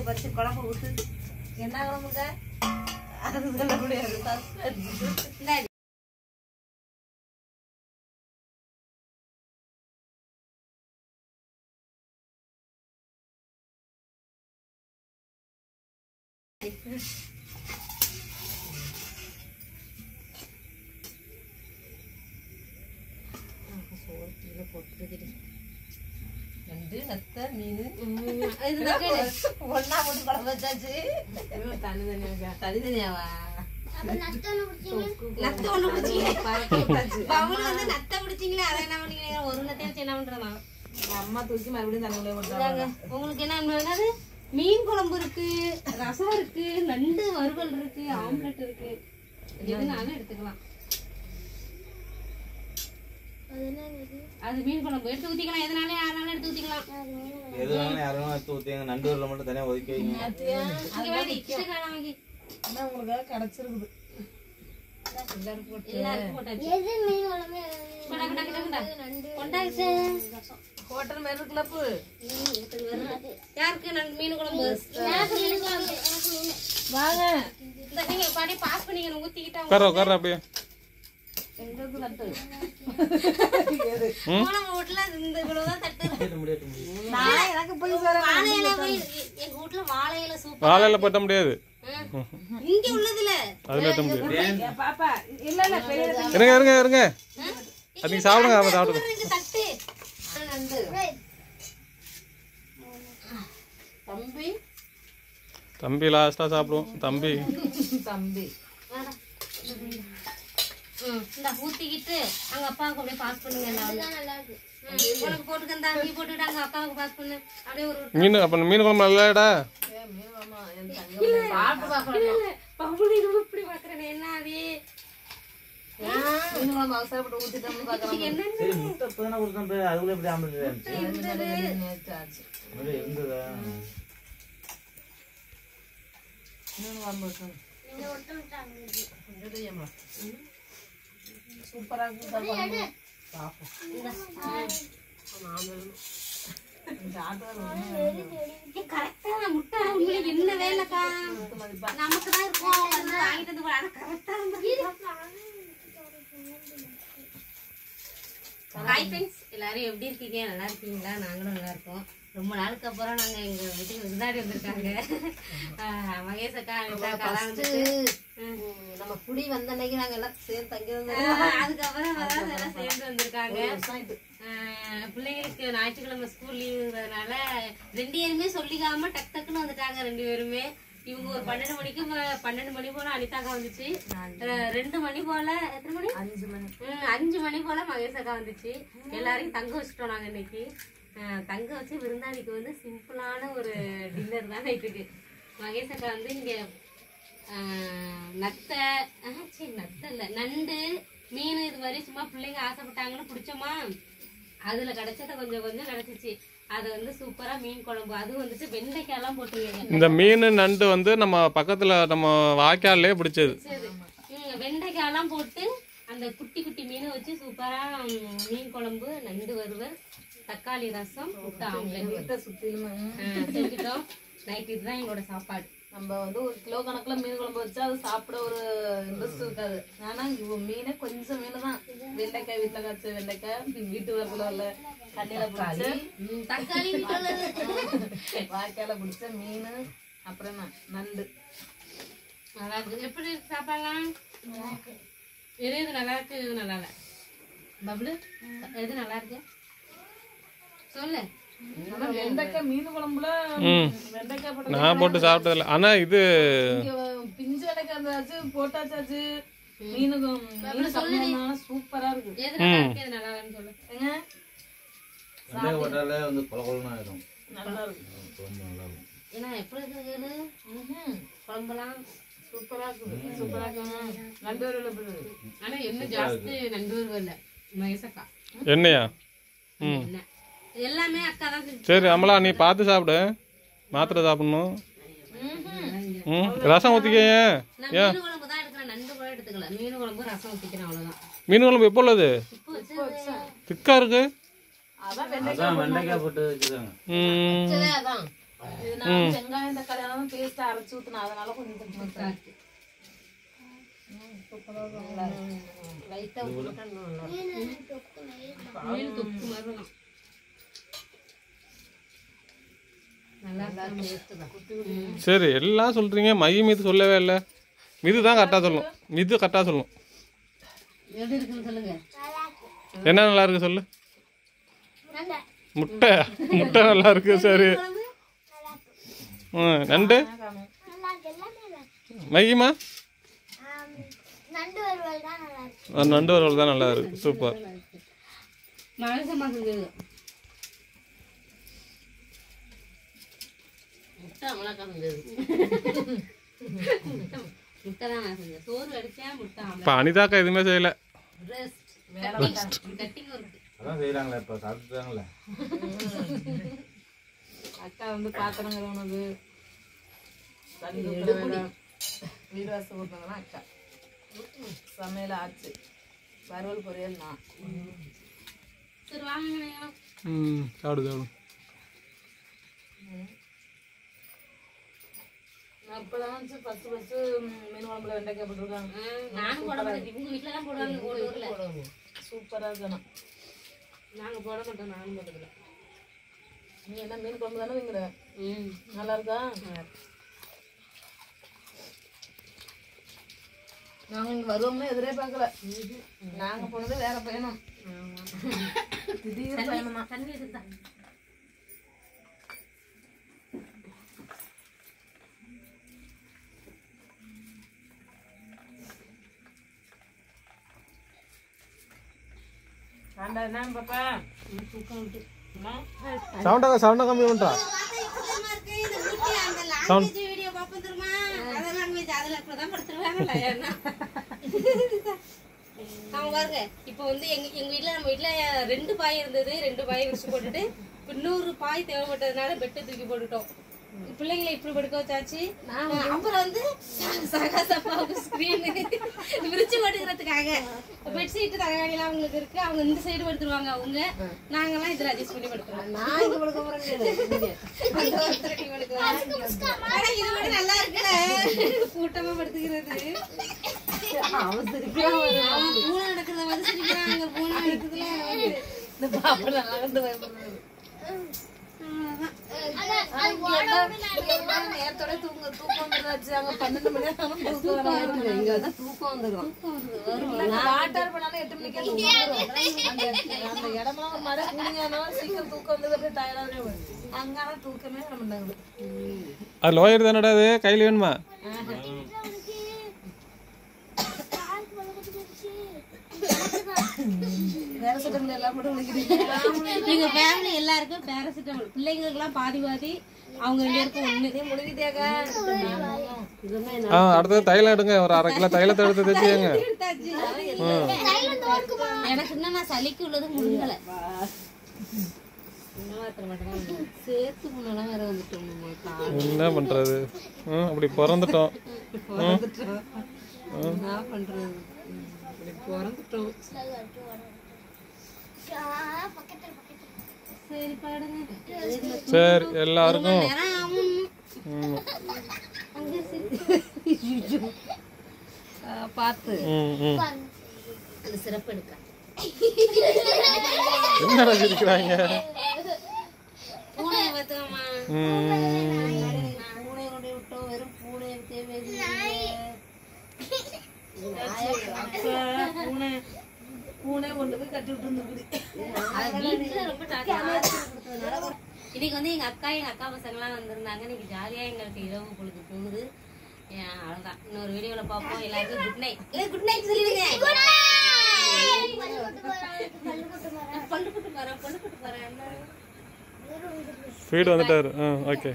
கத்திரிக்காய் பறிச்சு குழம்பு ஊத்து. என்ன குழம்புங்க அது சொல்ல முடியாது. நண்டு நத்த மீன் ஒன்னா போட்டு குழம்பு வச்சாச்சு. தனித்தனியாவா நத்த ஒண்ணு நத்த பிடிச்சிங்களே அதை என்ன பண்ணீங்க? ஒரு நத்தையும் வச்சு என்ன பண்றதா? அம்மா தூக்கி மறுபடியும் தண்ணிக்குள்ளே போட்டாங்க. உங்களுக்கு என்ன மீன் குழம்பு இருக்கு, ரசம் இருக்கு, நண்டு வறுவல் இருக்கு, ஆம்லெட் இருக்கு, எதுனாலும் எடுத்துக்கலாம். அது மீன் குழம்பு எடுத்து ஊத்திக்கலாம். எதனால யாராலும் எடுத்து ஊத்திக்கலாம். எதுனாலும் யாரும் எடுத்து ஊத்திங்க. நண்டு வரல மட்டும் தனியா ஒதுக்கி வைங்க. உங்களுக்கு கிடைச்சிருக்குது. ஹோட்டல் மாதிரி இருக்குல்லப்பு. யாருக்கு மீன் குழம்பு? வாங்க நீங்க பாடி பாஸ் பண்ணீங்க ஊத்திக்கிட்டா அப்படியே வாழையில பட்ட முடியாது. இங்க உள்ளதுல அதுல பட்ட முடியாது. இருங்க அதுக்கு சாப்பிடுங்க. தம்பி லாஸ்டா சாப்பிடுவோம். தம்பி ஊத்திக்கிட்டு அங்க அப்பாவுக்கு அப்படியே பாஸ் பண்ணுங்க. உனக்கு போட்டுக்கா நீ போட்டுக்கிட்டு அங்க அப்பாவுக்கு பாஸ் பண்ணு. அப்படியே ஒரு மீன் அப்ப மீன் குழம்பு நல்லாடா. இப்படி பாக்குறேன் என்ன அது மீன் குழம்பு அவசரப்பட்டு ஊத்திட்டோம்னு பாக்குறேன். அதுக்குள்ள எப்படி ஆம்பளை சூப்பரா கரெக்டா முட்டை என்ன வேலைக்கா நமக்குதான் இருக்கும். வாங்கிட்டு வந்து கரெக்டா ஹாய் ஃப்ரெண்ட்ஸ், எல்லாரும் எப்படி இருக்கீங்க? நல்லா இருக்கீங்களா? நாங்களும் நல்லா இருக்கோம். ரொம்ப நாளுக்கு அப்புறம் நாங்க எங்க வீட்டுக்கு விருந்தாடி வந்திருக்காங்க. மகேஷ் அக்கா நம்ம குடி வந்த அன்னைக்கு நாங்க எல்லாம் சேர்ந்து தங்கி வந்தோம். அதுக்கப்புறம் எல்லாம் சேர்ந்து வந்திருக்காங்க. பிள்ளைங்களுக்கு ஞாயிற்றுக்கிழமை ஸ்கூல் லீவுங்கிறதுனால 2 பேருமே சொல்லிக்காம டக்குன்னு வந்துட்டாங்க. 2 பேருமே இவங்க ஒரு 12 மணி போல அனிதாக்கா வந்துச்சு. 2 மணி போல எத்தனை மணி 5 மணி போல மகேஷ் அக்கா வந்துச்சு. எல்லாரையும் தங்க வச்சுட்டோம் நாங்க இன்னைக்கு. தங்க வச்சு விருந்தாளிக்கு வந்து சிம்பிளான ஒரு டின்னர் தான் நைட்டுக்கு. மகேஷ் அக்கா வந்து இங்க நத்தை இல்ல நண்டு மீன் இது மாதிரி சும்மா பிள்ளைங்க ஆசைப்பட்டாங்கன்னு பிடிச்சோமா, அதுல கிடைச்சத கொஞ்சம் கிடைச்சிச்சு. அது வந்து சூப்பரா மீன் குழம்பு, அது வந்துட்டு வெண்டைக்காய் எல்லாம் போட்டுருங்க. இந்த மீன் நண்டு வந்து நம்ம பக்கத்துல நம்ம வாய்க்காலே பிடிச்சது. வெண்டைக்காய் எல்லாம் போட்டு அந்த குட்டி குட்டி மீனை வச்சு சூப்பரா மீன் குழம்பு, நண்டு வறுவல், தக்காளி ரசம், முட்டை ஆம்லெட் செஞ்சுட்டோம். நைட் இதுதான் எங்களோட சாப்பாடு. நம்ம வந்து 1 கிலோ கணக்குல மீன் குழம்பு வச்சா அது சாப்பிட ஒரு இன்ட்ரெஸ்ட் இருக்காது. ஆனா மீனே கொஞ்சம் மீன் தான். வெண்டைக்காய் வீட்டுல காய்ச்ச வெண்டைக்காய், வீட்டு வரல இல்ல தண்ணியில பிடிச்ச தக்காளி, வாய்க்கால பிடிச்ச மீன், அப்புறம் நண்டு. நல்லா இருக்கு. எப்படி சாப்பிடலாம்? எது நல்லா இருக்கு, எது நல்லா இல்ல? பப்ளு எது நல்லா இருக்கு சொல்லு. வெண்டைக்காய் மீன் குழம்புல வெண்டைக்காய் நான் போட்டு சாப்பிட்டதில்ல. ஆனா இது பிஞ்சு வெண்டைக்காய் போட்டாச்சாச்சு. மீனுக்கு சூப்பரா இருக்கு. எது நல்லா இருக்கு, எது நல்லா இல்லன்னு சொல்லு. நல்லா இருக்கு. ஏன்னா எப்படி இருக்கு குழம்புலாம் சூப்பரா இருக்கு. சூப்பரா இருக்கு. நண்டு வறுவல் ஆனா என்ன ஜாஸ்தி நண்டு வறுவல் மகேசக்கா என்னையா? எல்லாமே அக்கா தான். சரி அமலா நீ பார்த்து சாப்பிடு. மாத்திரை சாப்பிடணும். ரசம் ஊத்திக்க. மீன் குழம்பு தான் எடுக்கிறேன், நண்டு கூட எடுத்துக்கல. மீன் குழம்பு ரசம் ஊத்திக்கிறேன், அவ்வளவுதான். மீன் குழம்பு எப்போ உள்ளது? திக்கா இருக்கு. வெண்டைக்காய் போட்டு வச்சுக்காங்க. இது நான் வெங்காயம் தக்காளி பேஸ்ட் அரைச்சு ஊத்துனா அதனால கொஞ்சம் இருக்கு. லைட்டா உப்பு போட்டா இன்னும் நல்லா இருக்கும். மீன் தொக்கு மாதிரி இருக்கும். நல்லா டேஸ்ட் தான். சரி எல்லாம் சொல்றீங்க, மைய மீது சொல்லவே இல்லை. மிது தான் கரெக்டாக சொல்லணும். மிது கரெக்டாக சொல்லணும். எப்படி இருக்குன்னு சொல்லுங்க. என்ன நல்லா இருக்கு சொல்லு. முட்டை முட்டை நல்லா இருக்கு. சரி. நண்டு மையமா நண்டு வறுவல் தான் நல்லா இருக்கு. சூப்பர். மனசமா செஞ்சது. முட்டை அமலாக்கா செஞ்சது. முட்டை தான் நான் செஞ்சேன். சோறு அடிச்சேன், முட்டை இப்போ அனிதாக்கா எதுவுமே செய்யலை. Cutting work. அதான் செய்யறாங்களே, இப்போ சாப்பிட்டுறாங்களே. அக்கா வந்து பாத்திரம் கழுவுனது, வீடு வாசல் ஊட்டினதுலாம் அக்கா. சமையல் ஆச்சு. வறுவல் பொரியல் நான். சரி வாங்க. சாப்பிடு சாப்பிடு. அப்பதான் ஃபர்ஸ்ட் மீன் குழம்புல வெண்டைக்காய் போட்டுருக்காங்க. நானும் போட மாட்டேன். இவங்க வீட்டில் தான் போடுவாங்க. ஊரில் சூப்பரா இருக்கணும். நாங்கள் போட மாட்டோம். நானும் போட்டதில்ல. நீ என்ன மீன் குழம்பு தானே வைங்கிற? நல்லா இருக்கா? நாங்க இங்க வருவோம்னு எதிரே பார்க்கல. நாங்க போனது வேற பயணம். திடீர் பயணமா. தண்ணி எடுத்தா ஆண்டா என்ன பாப்பா? சவுண்டா கம்மி பண்ணுறா. வீடியோ பார்ப்போம் தெரியுமா? அதெல்லாம் அதுல இப்பதான் படுத்துருவாங்கல்ல. அவங்க பாருங்க. இப்போ வந்து எங்க வீட்டுல நம்ம வீட்டுல 2 பாய் இருந்தது. 2 பாய் விரிச்சு போட்டுட்டு இன்னொரு பாய் தேவைப்பட்டதுனால பெட்டை தூக்கி போட்டுட்டோம். பிள்ளைங்களை இப்படி படுக்க வச்சாச்சு. அப்புறம் வந்து சகாசப்பாவுக்கு ஸ்கிரீன் விரிச்சு படுக்கிறதுக்காக பெட்ஷீட் தலைகாணிலாம் அவங்களுக்கு இருக்கு. அவங்க இந்த சைடு படுத்துருவாங்க. அவங்க நாங்கெல்லாம் இதுல அட்ஜஸ்ட் பண்ணி படுத்துருவோம். நான் இங்க படுக்க போறேன். இது விட நல்லா இருக்குல்ல, கூட்டமா படுத்துக்கிறது. பூனை நடக்கிறத வந்து சிரிக்கிறாங்க. பூனை நடக்குதுல இந்த பாப்பா நடந்து வருது. நேரத்தோட தூக்கம் வந்துருச்சு. அங்க 12 மணி நேரம் தூக்கம் வந்துடும். வாட்டார் பண்ணாலும் 8 மணிக்கே தூக்கம் வந்துடும். அந்த இடமெல்லாம் ஒரு மாதிரி கூலிங்கான சீக்கிரம் தூக்கம் வந்தது. அப்படியே டயர்டாவே வரும். அங்கான தூக்கமே வர மாட்டாங்க. அது லோயர் தானடா. அது கையில் வேணுமா? பேராசிட்டமால் எல்லாம் போட்டு விളിக்கிறீங்க. எங்க ஃபேமிலி எல்லாருக்கும் பேராசிட்டமால். பிள்ளைங்களுக்குலாம் பாதி பாதி, அவங்க 2 பேருக்கும் ஒண்ணு. முடிக்கிட்டேக்கா. அடுத்தது தைலம் எடுங்க. ஒரு 1/2 கிலோ தைலத்தை எடுத்து தைச்சிங்க. எனக்கு இன்னும் நான் சளிக்கு உள்ளது முடியல. சேர்த்து முன்னெல்லாம் வேற வந்துட்டோம். என்ன பண்றது? அப்படி பிறந்துட்டோம். என்ன பண்றது? பிறந்துட்டோம். சரி பாடுங்க. சரி எல்லாருக்கும் பார்த்து அந்த சிறப்பு எடுக்க என்ன சிரிக்கிறாங்க? பூனையை பார்த்துக்கம்மா. பூனையை கொண்டு விட்டோம். வெறும் பூனையை பூனை கொண்டு போய் கட்டி விட்டு இன்னைக்கு வந்து எங்க அக்கா பசங்கெல்லாம் வந்திருந்தாங்க. இன்னைக்கு ஜாலியா எங்களுக்கு இரவு பொழுது போகுது. அவ்வளவுதான். இன்னொரு வீடியோல பார்ப்போம். எல்லாருக்கும் குட் நைட். குட் நைட் சொல்லிடுங்க. பல்லு போட்டு போறேன். ஸ்பீடு வந்துட்டாரு. ஓகே.